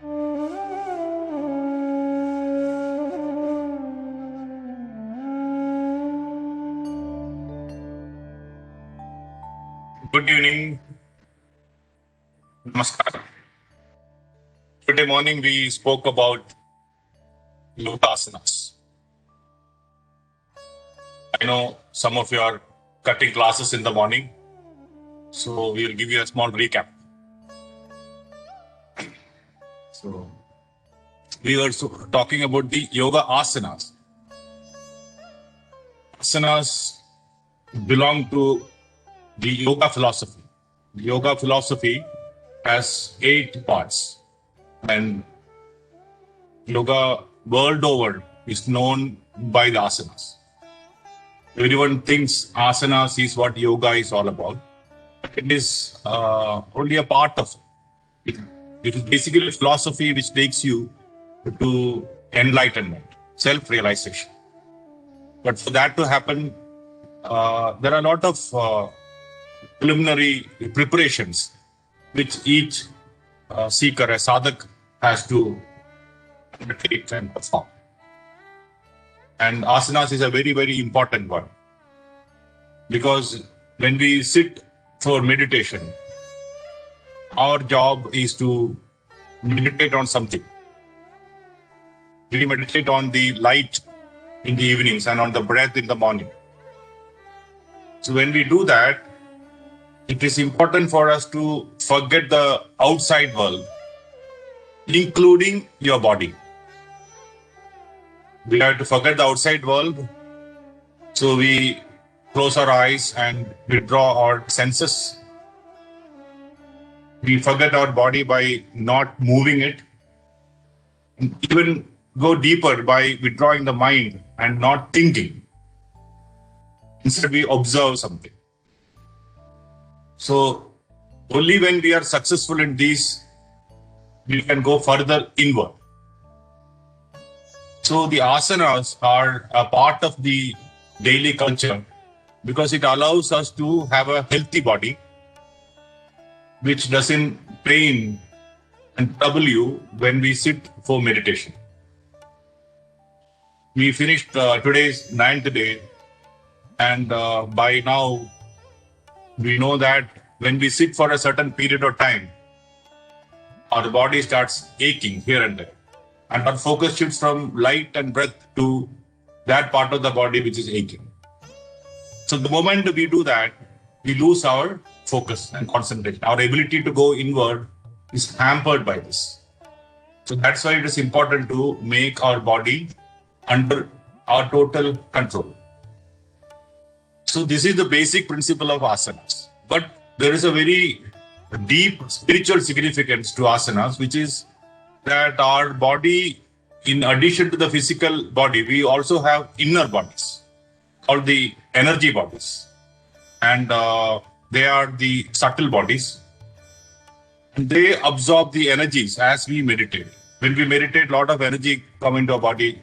Good evening. Namaskar. Today morning we spoke about yoga asanas. I know some of you are cutting classes in the morning, so we will give you a small recap. So we were talking about the yoga asanas. Asanas belong to the yoga philosophy. The yoga philosophy has 8 parts, and yoga world over is known by the asanas. Everyone thinks asanas is what yoga is all about. It is only a part of it. It is basically a philosophy which takes you to enlightenment, self-realization. But for that to happen, there are a lot of preliminary preparations which each seeker, a sadhak, has to undertake and perform. And asanas is a very, very important one, because when we sit for meditation, our job is to meditate on something. We meditate on the light in the evenings and on the breath in the morning. So when we do that, it is important for us to forget the outside world, including your body. We have to forget the outside world. So we close our eyes and withdraw our senses. We forget our body by not moving it. And even go deeper by withdrawing the mind and not thinking. Instead, we observe something. So only when we are successful in these, we can go further inward. So the asanas are a part of the daily culture because it allows us to have a healthy body which doesn't pain and trouble you when we sit for meditation. We finished today's 9th day, and by now we know that when we sit for a certain period of time, our body starts aching here and there. And our focus shifts from light and breath to that part of the body which is aching. So the moment we do that, we lose our focus and concentration. Our ability to go inward is hampered by this. So that's why it is important to make our body under our total control. So this is the basic principle of asanas. But there is a very deep spiritual significance to asanas, which is that our body, in addition to the physical body, we also have inner bodies called the energy bodies. And they are the subtle bodies. And they absorb the energies as we meditate. When we meditate, a lot of energy come into our body.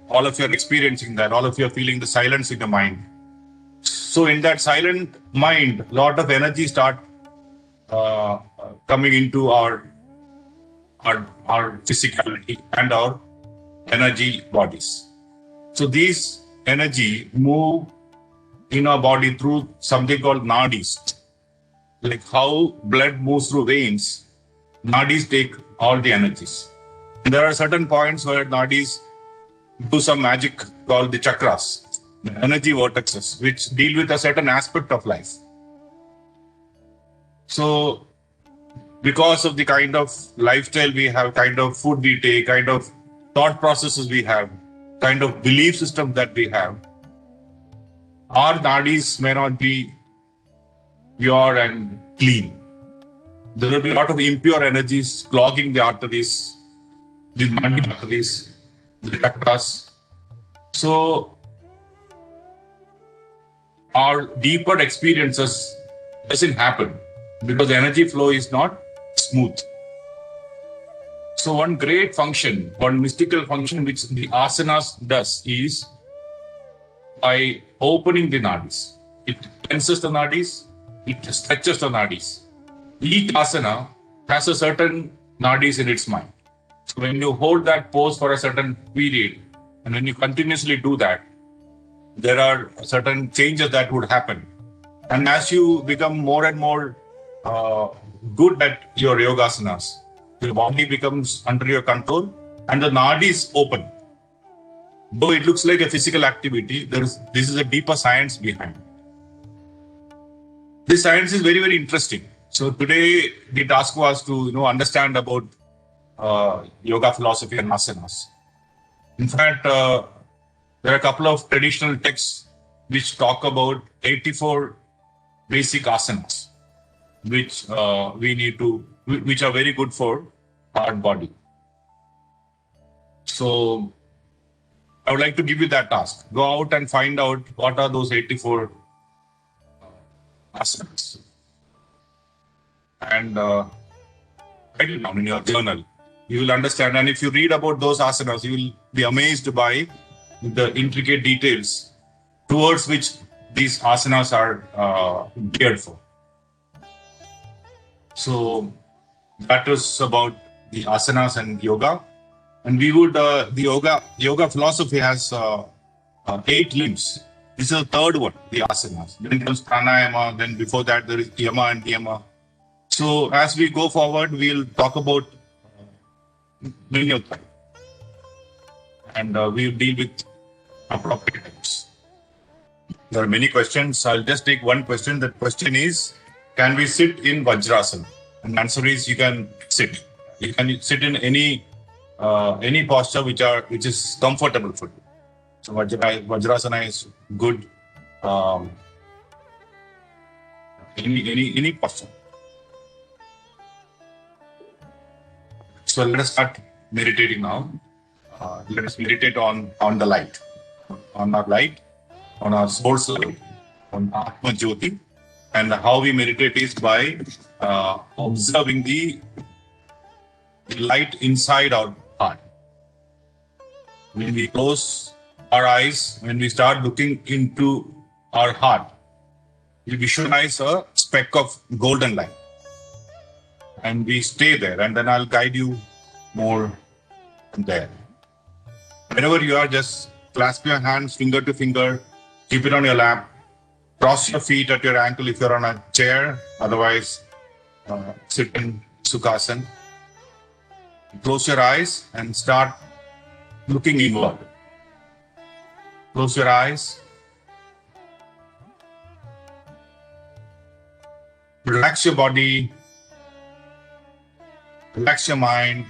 All of you are experiencing that. All of you are feeling the silence in the mind. So in that silent mind, a lot of energy start coming into our physicality and our energy bodies. So these energy move in our body through something called nadis. Like how blood moves through veins, nadis take all the energies. And there are certain points where nadis do some magic called the chakras, the energy vortexes, which deal with a certain aspect of life. So because of the kind of lifestyle we have, kind of food we take, kind of thought processes we have, kind of belief system that we have, our nadis may not be pure and clean. There will be a lot of impure energies clogging the arteries, the mandi arteries, the chakras. So our deeper experiences doesn't happen because the energy flow is not smooth. So one great function, one mystical function which the asanas does is by opening the nadis. It tenses the nadis, it stretches the nadis. Each asana has a certain nadis in its mind. So when you hold that pose for a certain period, and when you continuously do that, there are certain changes that would happen. And as you become more and more good at your yogasanas, your body becomes under your control and the nadis open. Though it looks like a physical activity, this is a deeper science behind. This science is very, very interesting. So today the task was to understand about yoga philosophy and asanas. In fact, there are a couple of traditional texts which talk about 84 basic asanas, which which are very good for our body. So I would like to give you that task. Go out and find out what are those 84 asanas. And write it down in your journal. You will understand. And if you read about those asanas, you will be amazed by the intricate details towards which these asanas are geared for. So that is about the asanas and yoga. And we would, the yoga philosophy has 8 limbs. This is the third one, the asanas. Then comes pranayama, then before that there is yama and niyama. So as we go forward, we'll talk about many of them. And we'll deal with appropriate types. There are many questions. I'll just take one question. The question is, can we sit in Vajrasana? And the answer is you can sit. You can sit in any posture which is comfortable for you. So Vajrasana is good. Any posture. So let us start meditating now. Let us meditate on the light, on our light, on our source light, on Atma Jyoti. And how we meditate is by observing the light inside our heart. When we close our eyes, when we start looking into our heart, we visualize a speck of golden light. And we stay there, and then I'll guide you more there. Wherever you are, just clasp your hands finger to finger, keep it on your lap, cross your feet at your ankle if you're on a chair, otherwise sit in Sukhasana. Close your eyes and start looking inward. Close your eyes. Relax your body. Relax your mind.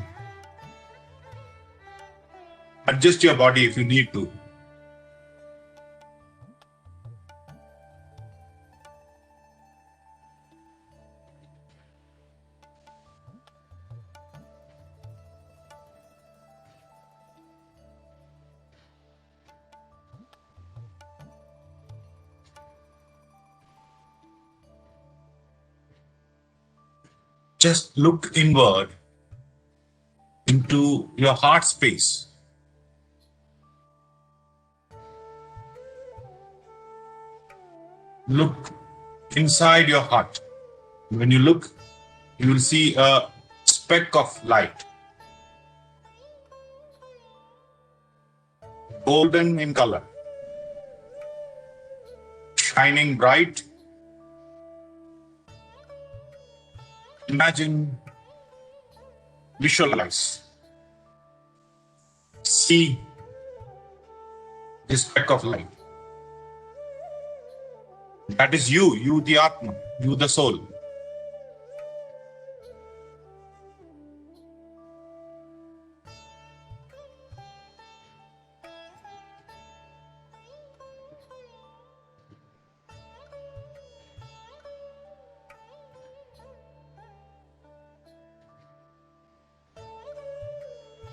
Adjust your body if you need to. Just look inward into your heart space. Look inside your heart. When you look, you will see a speck of light, golden in color, shining bright. Imagine, visualize, see this speck of light. That is you the Atma, you the soul.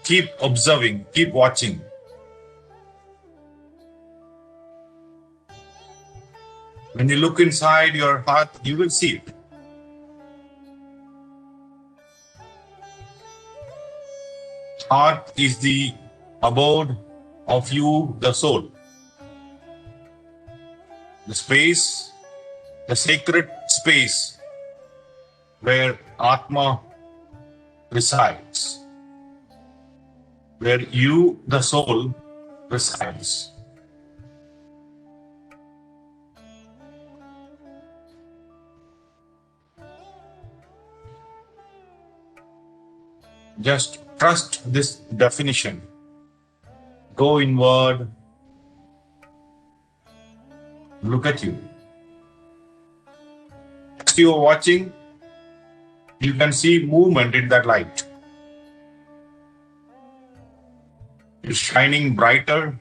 Keep observing, keep watching. When you look inside your heart, you will see it. Heart is the abode of you, the soul. The space, the sacred space where Atma resides. where you, the soul, resides. Just trust this definition. Go inward, look at you. As you are watching, you can see movement in that light. It's shining brighter.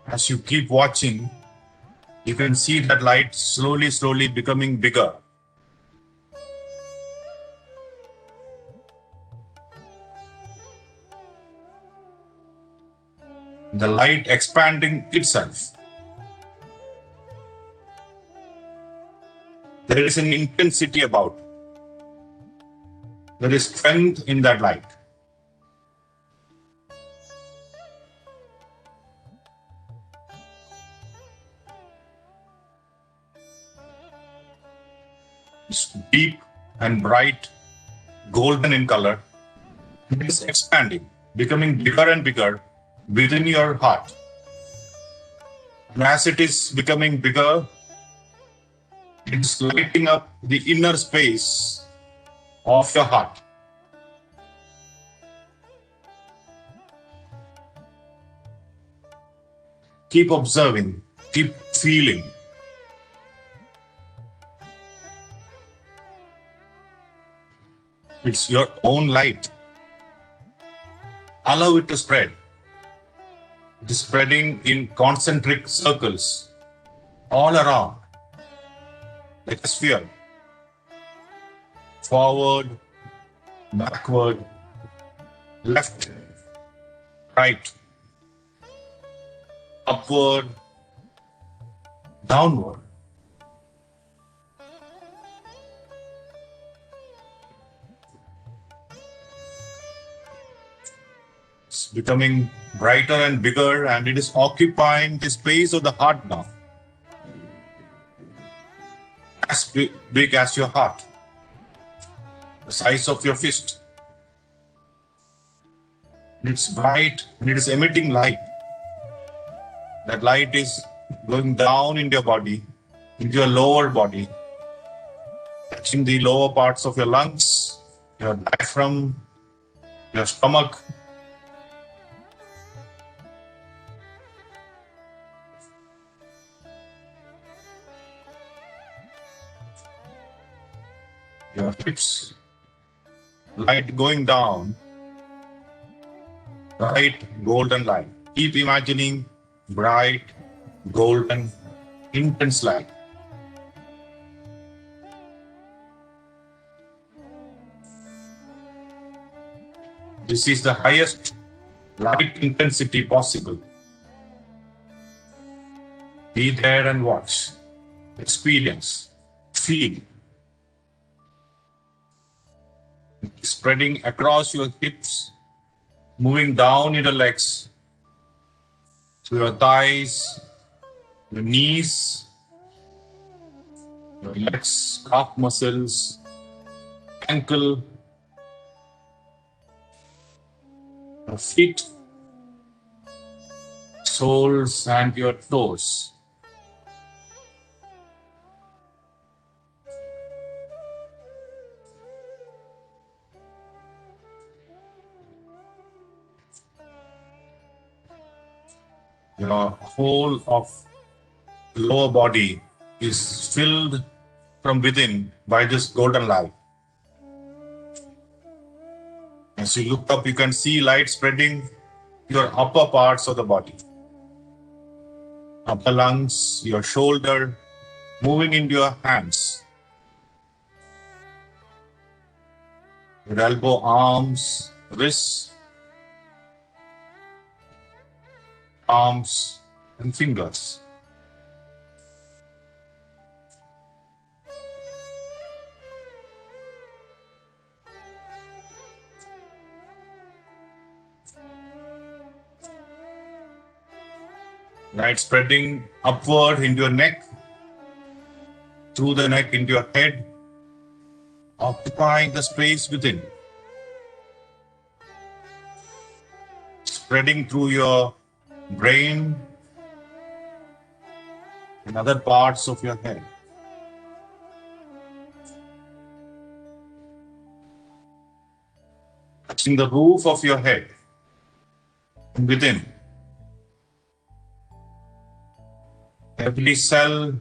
As you keep watching, you can see that light slowly becoming bigger. The light expanding itself. There is an intensity about. There is strength in that light. It's deep and bright, golden in color. It is expanding, becoming bigger and bigger within your heart. And as it is becoming bigger, it's lighting up the inner space of your heart. Keep observing, keep feeling. It's your own light. Allow it to spread. It is spreading in concentric circles all around, like a sphere. Forward, backward, left, right, upward, downward. It's becoming brighter and bigger, and it is occupying the space of the heart now. As big as your heart, the size of your fist. It's bright and it is emitting light. That light is going down into your body, into your lower body, touching the lower parts of your lungs, your diaphragm, your stomach. Your hips, light going down, bright golden light. Keep imagining bright, golden, intense light. This is the highest light intensity possible. Be there and watch, experience, feel. Spreading across your hips, moving down your legs, to your thighs, your knees, your legs, calf muscles, ankle, your feet, soles, and your toes. Your whole of lower body is filled from within by this golden light. As you look up, you can see light spreading your upper parts of the body. Upper lungs, your shoulder, moving into your hands. Your elbow, arms, wrists, arms, and fingers. Right, spreading upward into your neck, through the neck into your head, occupying the space within. Spreading through your brain and other parts of your head. Touching the roof of your head and within. Every cell,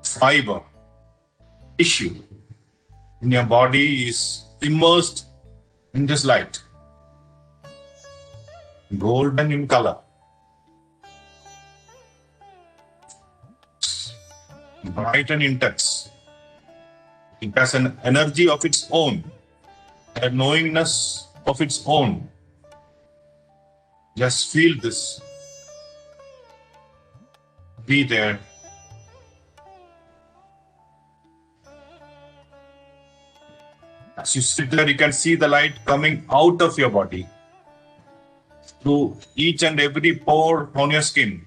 fiber, tissue in your body is immersed in this light, golden in color, bright and intense. It has an energy of its own, a knowingness of its own. Just feel this. Be there. As you sit there, you can see the light coming out of your body through each and every pore on your skin.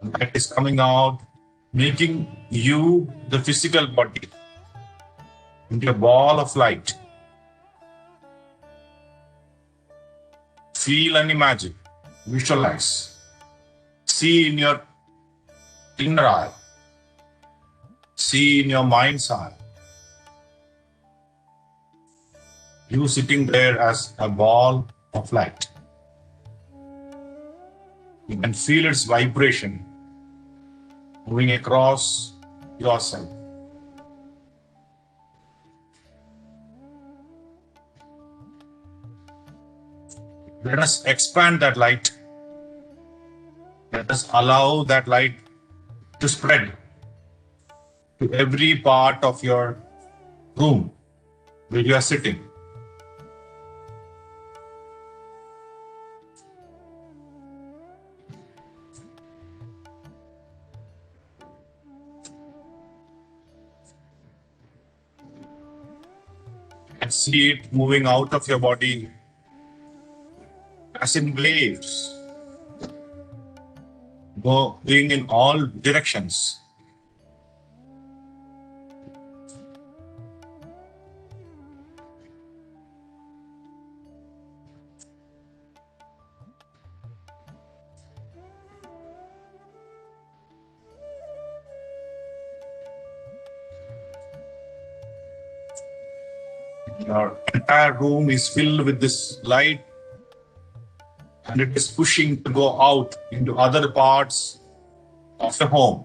Light is coming out, making you, the physical body, into a ball of light. Feel and imagine, visualize, see in your inner eye, see in your mind's eye. You sitting there as a ball of light. You can feel its vibration moving across yourself. Let us expand that light. Let us allow that light to spread to every part of your room where you are sitting. And see it moving out of your body as in waves, going in all directions. Your entire room is filled with this light, and it is pushing to go out into other parts of the home.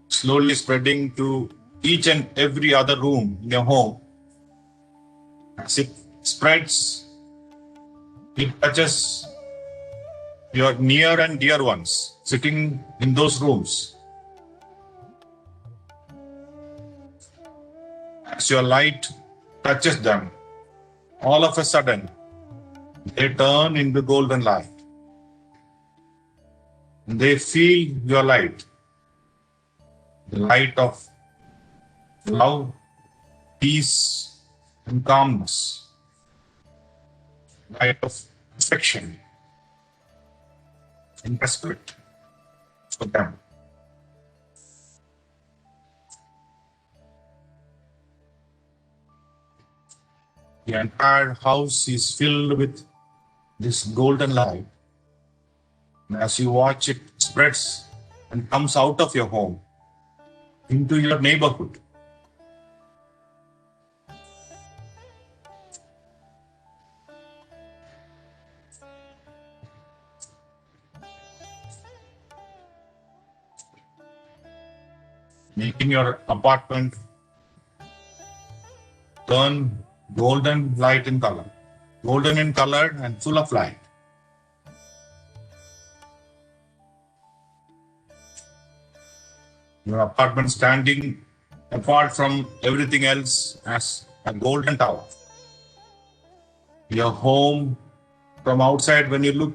Slowly spreading to each and every other room in your home. As it spreads, it touches your near and dear ones sitting in those rooms. As your light touches them, all of a sudden, they turn into golden light. And they feel your light, the light of love, peace, and calmness, light of affection and respect for them. The entire house is filled with this golden light. And as you watch it spreads and comes out of your home into your neighborhood. Make in your apartment turn golden light in color. Golden in color and full of light. Your apartment standing apart from everything else as a golden tower. Your home from outside, when you look,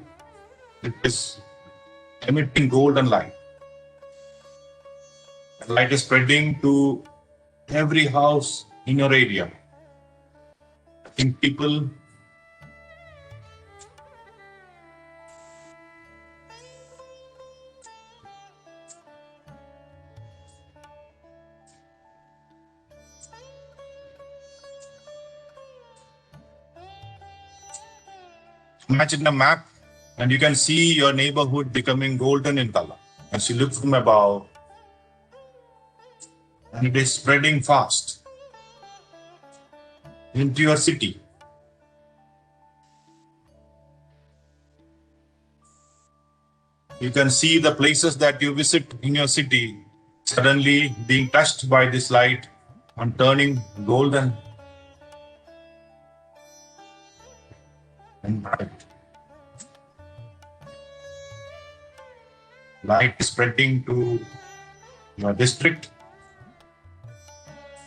it is emitting golden light. The light is spreading to every house in your area. I think people imagine a map and you can see your neighborhood becoming golden in color as you look from above, and it is spreading fast into your city. You can see the places that you visit in your city suddenly being touched by this light and turning golden and bright. Light is spreading to your district.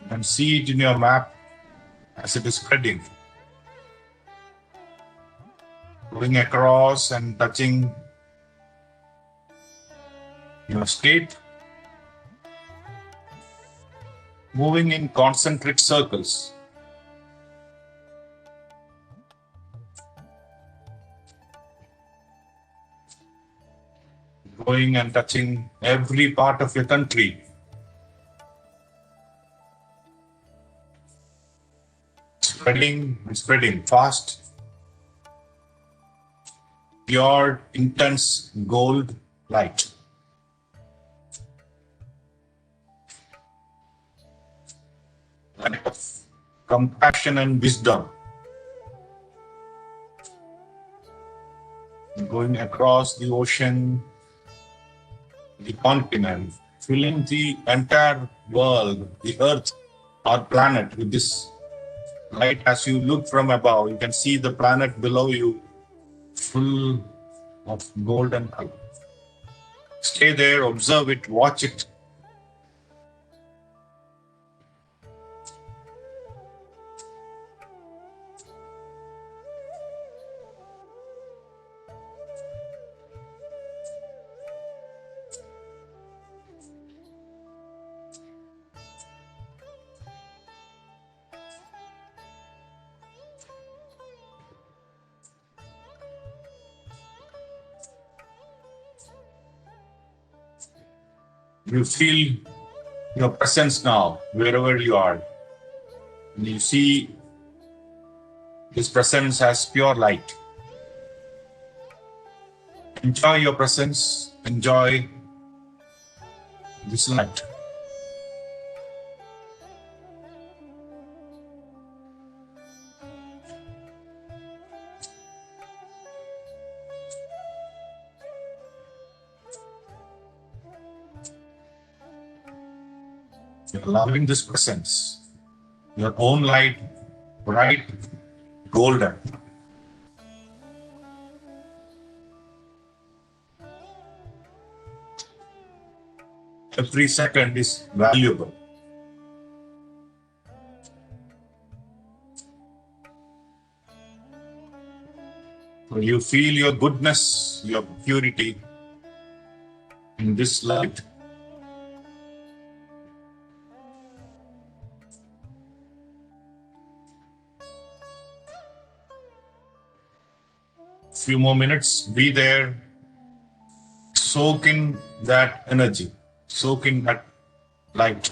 You can see it in your map as it is spreading, going across and touching your state, moving in concentric circles. Going and touching every part of your country. Spreading and spreading fast. Pure, intense gold light. Light of compassion and wisdom. Going across the ocean, the continent, filling the entire world, the earth, our planet with this light. As you look from above, you can see the planet below you full of golden color. Stay there, observe it, watch it. You feel your presence now, wherever you are. And you see His presence as pure light. Enjoy your presence, enjoy this light. You're loving this presence, your own light, bright, golden. Every second is valuable. So you feel your goodness, your purity in this light. Few more minutes, be there, soak in that energy, soak in that light.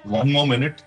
One more minute.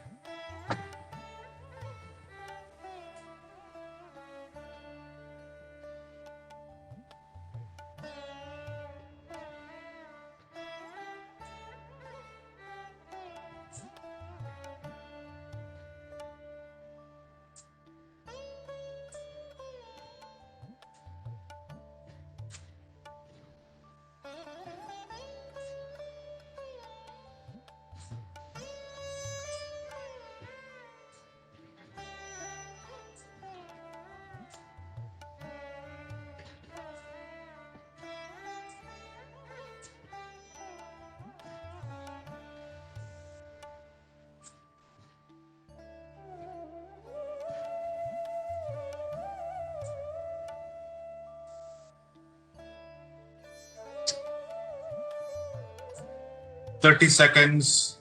$30.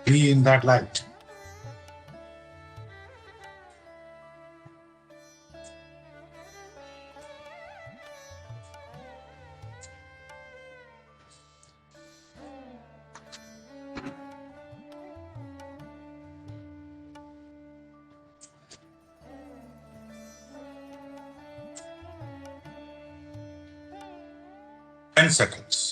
Be in that light. $10.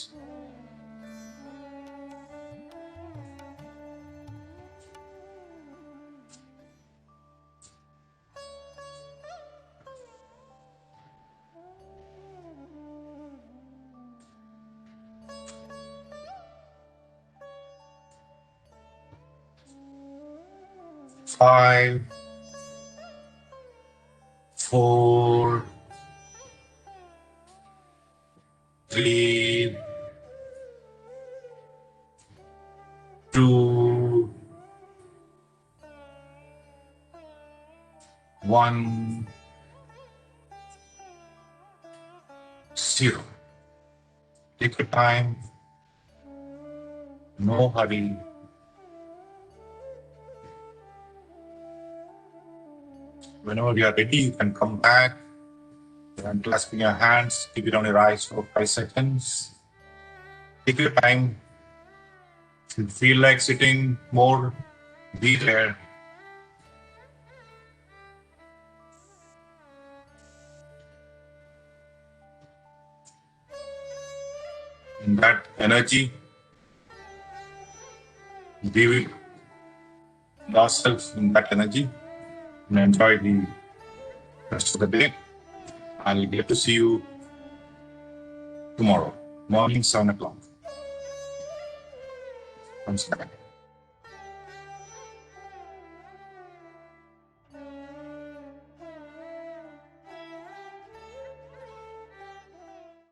5, 4, 3, 2, 1, 0. Take your time. No hurry. Whenever you are ready, you can come back and clasping your hands, keep it on your eyes for 5 seconds. Take your time. If you feel like sitting more, be there. In that energy, be with yourself in that energy and enjoy the rest of the day. I'll get to see you tomorrow, morning 7 o'clock. Once again.